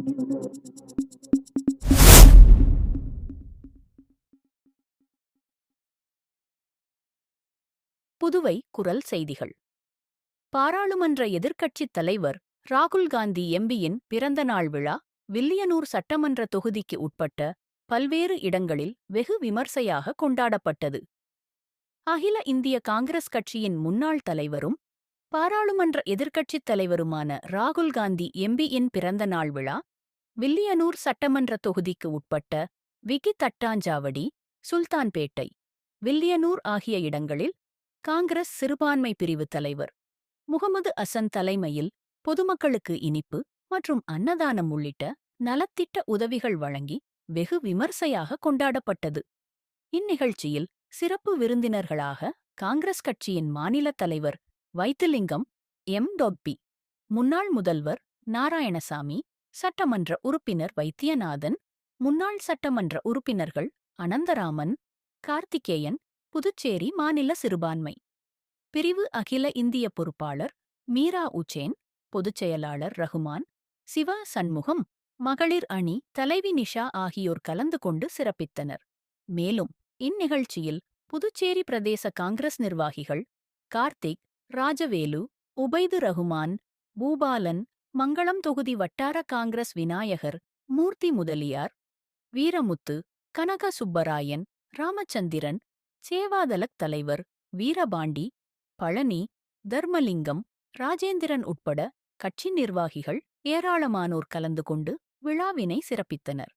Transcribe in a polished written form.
புதுவை குரல் செய்திகள். பாராளுமன்ற எதிர்க்கட்சித் தலைவர் ராகுல் காந்தி எம்பியின் பிறந்த நாள் விழா வில்லியனூர் சட்டமன்ற தொகுதிக்கு உட்பட்ட பல்வேறு இடங்களில் வெகு விமர்சையாக கொண்டாடப்பட்டது. அகில இந்திய காங்கிரஸ் கட்சியின் முன்னாள் தலைவரும் பாராளுமன்ற எதிர்க்கட்சித் தலைவருமான ராகுல் காந்தி எம்பியின் பிறந்த நாள் விழா வில்லியனூர் சட்டமன்ற தொகுதிக்கு உட்பட்ட விகி தட்டாஞ்சாவடி, சுல்தான்பேட்டை, வில்லியனூர் ஆகிய இடங்களில் காங்கிரஸ் சிறுபான்மை பிரிவு தலைவர் முகமது அசன் தலைமையில் பொதுமக்களுக்கு இனிப்பு மற்றும் அன்னதானம் உள்ளிட்ட நலத்திட்ட உதவிகள் வழங்கி வெகு விமர்சையாக கொண்டாடப்பட்டது. இந்நிகழ்ச்சியில் சிறப்பு விருந்தினர்களாக காங்கிரஸ் கட்சியின் மாநில தலைவர் வைத்திலிங்கம் எம்.பி., முன்னாள் முதல்வர் நாராயணசாமி, சட்டமன்ற உறுப்பினர் வைத்தியநாதன், முன்னாள் சட்டமன்ற உறுப்பினர்கள் அனந்தராமன், கார்த்திகேயன், புதுச்சேரி மாநில சிறுபான்மை பிரிவு அகில இந்திய பொறுப்பாளர் மீரா உச்சேன், பொதுச் செயலாளர் ரகுமான், சிவா சண்முகம், மகளிர் அணி தலைவி நிஷா ஆகியோர் கலந்து கொண்டு சிறப்பித்தனர். மேலும் இந்நிகழ்ச்சியில் புதுச்சேரி பிரதேச காங்கிரஸ் நிர்வாகிகள் கார்த்திக், ராஜவேலு, உபைது ரகுமான், பூபாலன், மங்களம் தொகுதி வட்டார காங்கிரஸ் விநாயகர், மூர்த்தி முதலியார், வீரமுத்து, கனக சுப்பராயன், ராமச்சந்திரன், சேவாதலக் தலைவர் வீரபாண்டி, பழனி, தர்மலிங்கம், ராஜேந்திரன் உட்பட கட்சி நிர்வாகிகள் ஏராளமானோர் கலந்து கொண்டு விழாவினை சிறப்பித்தனர்.